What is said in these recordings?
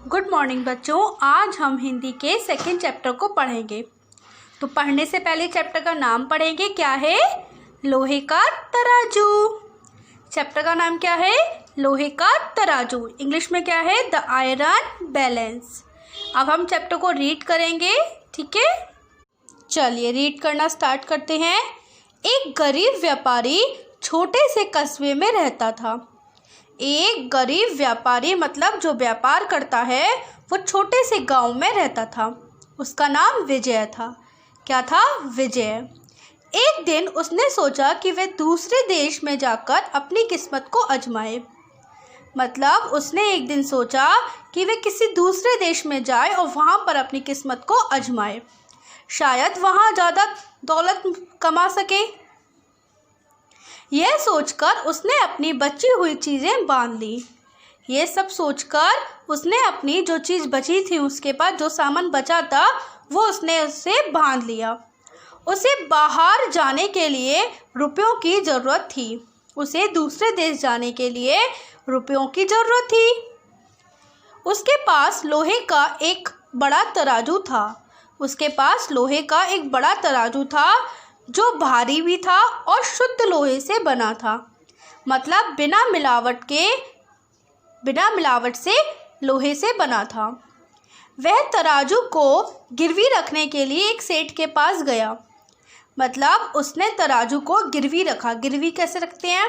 Good morning बच्चों। आज हम हिंदी के सेकंड चैप्टर को पढ़ेंगे। तो पढ़ने से पहले चैप्टर का नाम पढ़ेंगे। क्या है? लोहे का तराजू। चैप्टर का नाम क्या है? लोहे का तराजू। इंग्लिश में क्या है? The iron balance. अब हम चैप्टर को रीड करेंगे। ठीक है, चलिए रीड करना स्टार्ट करते हैं। एक गरीब व्यापारी छोटे से कस्बे में रहता था। एक गरीब व्यापारी मतलब जो व्यापार करता है, वो छोटे से गांव में रहता था। उसका नाम विजय था। क्या था? विजय। एक दिन उसने सोचा कि वह दूसरे देश में जाकर अपनी किस्मत को आजमाए। मतलब उसने एक दिन सोचा कि वह किसी दूसरे देश में जाए और वहाँ पर अपनी किस्मत को आजमाए। शायद वहाँ ज़्यादा दौलत कमा सके। यह सोचकर उसने अपनी बची हुई चीज़ें बांध ली। ये सब सोचकर उसने अपनी जो चीज़ बची थी, उसके पास जो सामान बचा था, वो उसने उसे बांध लिया। उसे बाहर जाने के लिए रुपयों की ज़रूरत थी। उसे दूसरे देश जाने के लिए रुपयों की ज़रूरत थी। उसके पास लोहे का एक बड़ा तराजू था। उसके पास लोहे का एक बड़ा तराजू था जो भारी भी था और शुद्ध लोहे से बना था। मतलब बिना मिलावट से लोहे से बना था। वह तराजू को गिरवी रखने के लिए एक सेठ के पास गया। मतलब उसने तराजू को गिरवी रखा। गिरवी कैसे रखते हैं?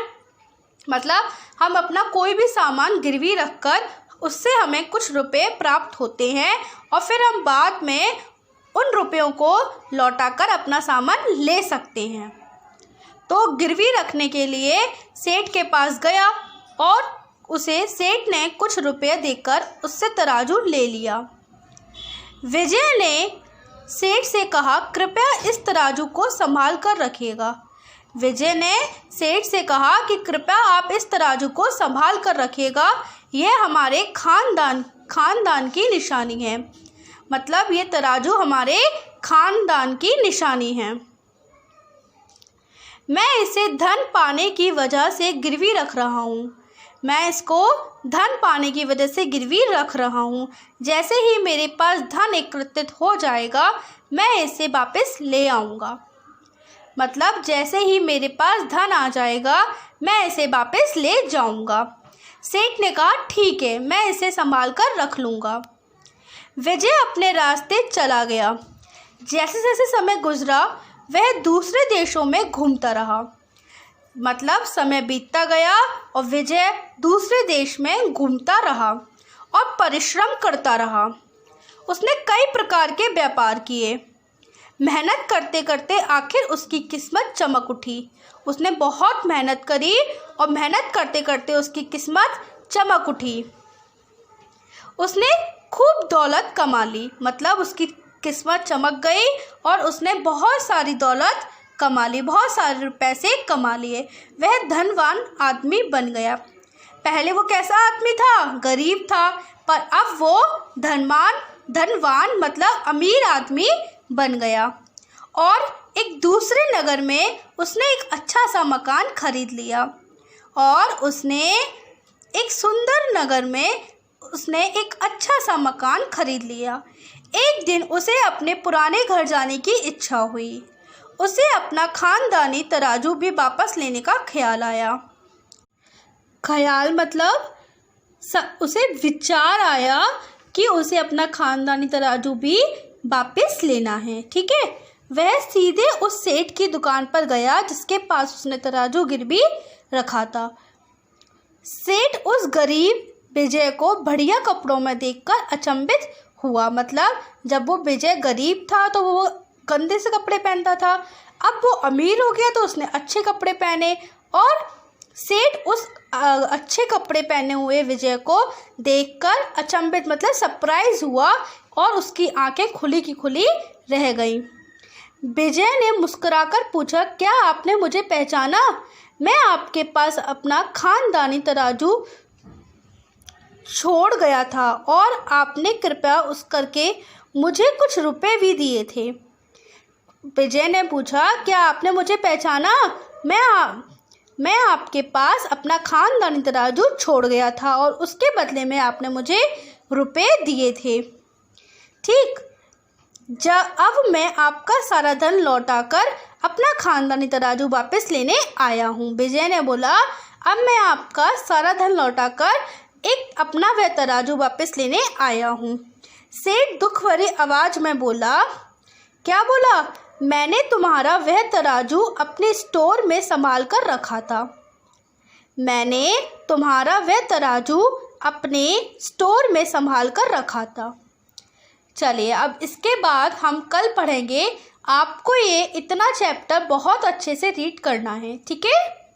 मतलब हम अपना कोई भी सामान गिरवी रखकर उससे हमें कुछ रुपए प्राप्त होते हैं और फिर हम बाद में उन रुपयों को लौटाकर अपना सामान ले सकते हैं। तो गिरवी रखने के लिए सेठ के पास गया और उसे सेठ ने कुछ रुपए देकर उससे तराजू ले लिया। विजय ने सेठ से कहा, कृपया इस तराजू को संभाल कर रखिएगा। विजय ने सेठ से कहा कि कृपया आप इस तराजू को संभाल कर रखिएगा। यह हमारे खानदान की निशानी है। मतलब ये तराजू हमारे खानदान की निशानी है। मैं इसे धन पाने की वजह से गिरवी रख रहा हूँ। मैं इसको धन पाने की वजह से गिरवी रख रहा हूँ। जैसे ही मेरे पास धन एकत्रित हो जाएगा, मैं इसे वापस ले आऊँगा। मतलब जैसे ही मेरे पास धन आ जाएगा, मैं इसे वापस ले जाऊँगा। सेठ ने कहा, ठीक है, मैं इसे संभाल कर रख लूँगा। विजय अपने रास्ते चला गया। जैसे जैसे समय गुजरा, वह दूसरे देशों में घूमता रहा। मतलब समय बीतता गया और विजय दूसरे देश में घूमता रहा और परिश्रम करता रहा। उसने कई प्रकार के व्यापार किए। मेहनत करते करते आखिर उसकी किस्मत चमक उठी। उसने बहुत मेहनत करी और मेहनत करते करते उसकी किस्मत चमक उठी। उसने खूब दौलत कमा ली। मतलब उसकी किस्मत चमक गई और उसने बहुत सारी दौलत कमा ली, बहुत सारे पैसे कमा लिए। वह धनवान आदमी बन गया। पहले वो कैसा आदमी था? गरीब था। पर अब वो धनवान मतलब अमीर आदमी बन गया। और एक दूसरे नगर में उसने एक अच्छा सा मकान खरीद लिया। और उसने एक सुंदर नगर में उसने एक अच्छा सा मकान खरीद लिया। एक दिन उसे अपने पुराने घर जाने की इच्छा हुई। उसे अपना खानदानी तराजू भी वापस लेने का ख्याल आया। ख्याल मतलब उसे विचार आया कि उसे अपना खानदानी तराजू भी वापस लेना है। ठीक है, वह सीधे उस सेठ की दुकान पर गया जिसके पास उसने तराजू गिरवी रखा था। सेठ उस गरीब विजय को बढ़िया कपड़ों में देखकर अचंभित हुआ। मतलब जब वो विजय गरीब था तो वो गंदे से कपड़े पहनता था। अब वो अमीर हो गया तो उसने अच्छे कपड़े पहने और सेठ उस अच्छे कपड़े पहने हुए विजय को देखकर अचंभित मतलब सरप्राइज हुआ और उसकी आंखें खुली की खुली रह गईं। विजय ने मुस्कुराकर पूछा, क्या आपने मुझे पहचाना? मैं आपके पास अपना खानदानी तराजू छोड़ गया था और आपने कृपया उस करके मुझे कुछ रुपए भी दिए थे। विजय ने पूछा, क्या आपने मुझे पहचाना? मैं आपके पास अपना खानदानी तराजू छोड़ गया था और उसके बदले में आपने मुझे रुपए दिए थे। ठीक, अब मैं आपका सारा धन लौटाकर अपना खानदानी तराजू वापस लेने आया हूँ। विजय ने बोला, अब मैं आपका सारा धन लौटाकर अपना वह तराजू वापस लेने आया हूँ। सेठ दुख भरी आवाज़ में बोला, क्या बोला? मैंने तुम्हारा वह तराजू अपने स्टोर में संभाल कर रखा था। मैंने तुम्हारा वह तराजू अपने स्टोर में संभाल कर रखा था। चलिए, अब इसके बाद हम कल पढ़ेंगे। आपको ये इतना चैप्टर बहुत अच्छे से रीड करना है, ठीक है।